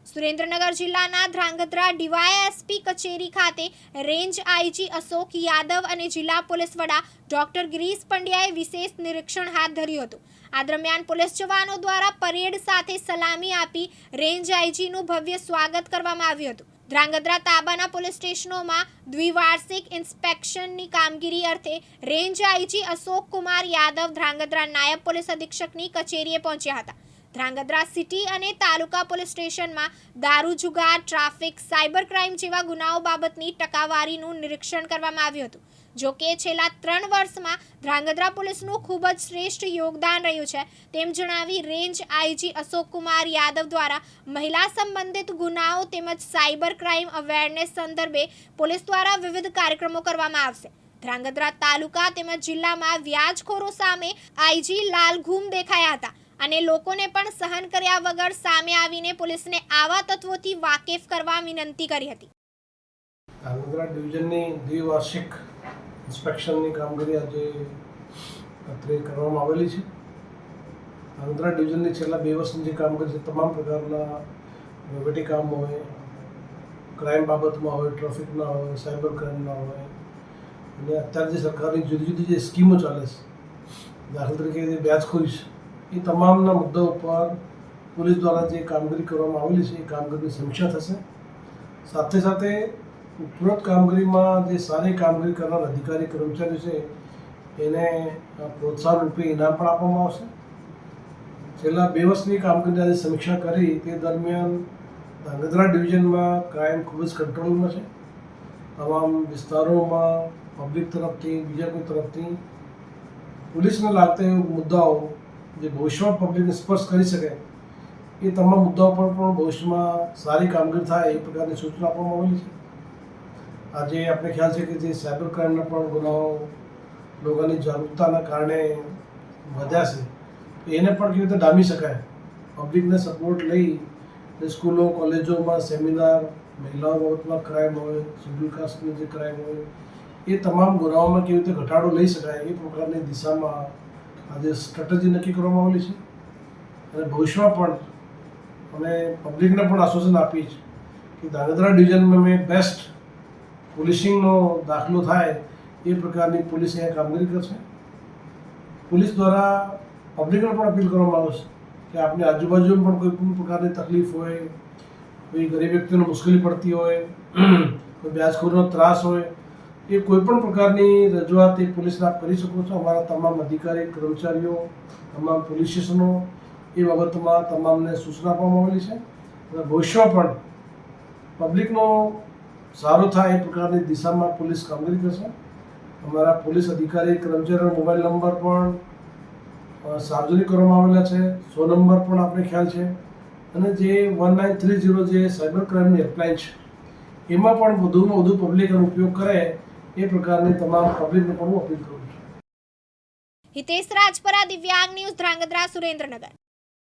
સુરેન્દ્રનગર જિલ્લાના ધ્રાંગધ્રા ડીવાયએસપી કચેરી ખાતે રેન્જ આઈજી અશોક યાદવ અને જિલ્લા પોલીસ વડા ડોક્ટર ગિરીશ પંડ્યાએ વિશેષ નિરીક્ષણ હાથ ધર્યું હતું। આ દરમિયાન પોલીસ જવાનો દ્વારા પરેડ સાથે સલામી આપી રેન્જ આઈજીનું ભવ્ય સ્વાગત કરવામાં આવ્યું હતું। ધ્રાંગધ્રા તાબાના પોલીસ સ્ટેશનોમાં દ્વિવાર્ષિક ઇન્સ્પેક્શનની કામગીરી અર્થે રેન્જ આઈજી અશોક કુમાર યાદવ ધ્રાંગધ્રા નાયબ પોલીસ અધિક્ષકની કચેરીએ પહોંચ્યા હતા। ધ્રાંગધ્રા સિટી અને તાલુકા પોલીસ સ્ટેશનમાં દારૂ જુગાર, ટ્રાફિક, સાયબર ક્રાઇમ જેવા ગુનાઓ બાબતની ટકાવારીનું નિરીક્ષણ કરવામાં આવ્યું હતું। જો કે છેલ્લા 3 વર્ષમાં ધ્રાંગધ્રા પોલીસનું ખૂબ જ શ્રેષ્ઠ યોગદાન રહ્યું છે તેમ જણાવી રેન્જ આઈજી અશોક કુમાર યાદવ દ્વારા મહિલા સંબંધિત ગુનાઓ તેમજ સાયબર ક્રાઇમ અવેરનેસ સંદર્ભે પોલીસ દ્વારા વિવિધ કાર્યક્રમો કરવામાં આવશે। ધ્રાંગધ્રા તાલુકા તેમજ જિલ્લામાં વ્યાજખોરો સામે આઈજી લાલઘૂમ દેખાયા હતા અને લોકોને પણ સહન કર્યા વગર સામે આવીને પોલીસને આવા તત્વોથી વાકેફ કરવા વિનંતી કરી હતી। ધ્રાંગધ્રા ડિવિઝનની દ્વિવાર્ષિક ઇન્સ્પેક્શનની કામગીરી આજે અત્રે કરવામાં આવેલી છે। ધ્રાંગધ્રા ડિવિઝનની છેલ્લા 2 વર્ષની જે કામગીરી છે, તમામ પ્રકારના વહીવટી કામ હોય, ક્રાઇમ બાબતમાં હોય, ટ્રાફિકના હોય, સાયબર ક્રાઇમના હોય અને અત્યારે જે સરકારની જુદી જુદી જે સ્કીમો ચાલે છે, દાખલા તરીકે જે વ્યાજખોરી છે, એ તમામના મુદ્દાઓ પર પોલીસ દ્વારા જે કામગીરી કરવામાં આવેલી છે એ કામગીરીની સમીક્ષા થશે। સાથે સાથે ઉપરોક્ત કામગીરીમાં જે સારી કામગીરી કરનાર અધિકારી કર્મચારીઓ છે એને પ્રોત્સાહન રૂપે ઇનામ પણ આપવામાં આવશે। છેલ્લા 2 વર્ષની કામગીરીની આજે સમીક્ષા કરી તે દરમિયાન ધ્રાંગધ્રા ડિવિઝનમાં ક્રાઇમ ખૂબ જ કંટ્રોલમાં છે। તમામ વિસ્તારોમાં પબ્લિક તરફથી, બીજા કોઈ તરફથી પોલીસને લાગતા મુદ્દાઓ જે ભવિષ્યમાં પબ્લિકને સ્પર્શ કરી શકે એ તમામ મુદ્દાઓ પર પણ ભવિષ્યમાં સારી કામગીરી થાય એ પ્રકારની સૂચના આપવામાં આવેલી છે। આજે આપણે ખ્યાલ છે કે જે સાયબર ક્રાઇમના પણ ગુનાઓ લોકોની જાગૃતતાના કારણે વધ્યા છે, તો એને પણ કેવી રીતે ડામી શકાય, પબ્લિકને સપોર્ટ લઈ સ્કૂલો, કોલેજોમાં સેમિનાર, મહિલાઓ બાબતમાં ક્રાઇમ હોય, શેડ્યુલ કાસ્ટની જે ક્રાઇમ હોય એ તમામ ગુનાઓમાં કેવી રીતે ઘટાડો લઈ શકાય એ પ્રકારની દિશામાં આજે સ્ટ્રેટેજી નક્કી કરવામાં આવેલી છે અને ભવિષ્યમાં પણ અમે પબ્લિકને પણ આશ્વાસન આપી છે કે ધ્રાંગધ્રા ડિવિઝનમાં મેં બેસ્ટ પોલીસિંગનો દાખલો થાય એ પ્રકારની પોલીસ અહીંયા કામગીરી કરશે। પોલીસ દ્વારા પબ્લિકને પણ અપીલ કરવામાં આવે છે કે આપની આજુબાજુમાં પણ કોઈ પણ પ્રકારની તકલીફ હોય, કોઈ ગરીબ વ્યક્તિને મુશ્કેલી પડતી હોય, કોઈ વ્યાજખોરીનો ત્રાસ હોય, એ કોઈપણ પ્રકારની રજૂઆત એ પોલીસને આપ કરી શકો છો। અમારા તમામ અધિકારી, કર્મચારીઓ, તમામ પોલીસ સ્ટેશનો એ બાબતમાં તમામને સૂચના આપવામાં આવેલી છે અને ભવિષ્યમાં પણ પબ્લિકનો સારો થાય એ પ્રકારની દિશામાં પોલીસ કામગીરી કરશે। અમારા પોલીસ અધિકારી, કર્મચારીઓના મોબાઈલ નંબર પણ સાર્વજનિક કરવામાં આવેલા છે, 100 નંબર પણ આપણે ખ્યાલ છે અને જે 1930 જે સાયબર ક્રાઇમની હેલ્પલાઇન છે એમાં પણ વધુમાં વધુ પબ્લિક એનો ઉપયોગ કરે એ પ્રકારની તમામ પબ્લિકને પણ હું અપીલ કરું છું। હિતેશ રાજપરા, દિવ્યાંગ ન્યૂઝ, ધ્રાંગધ્રા, સુરેન્દ્રનગર।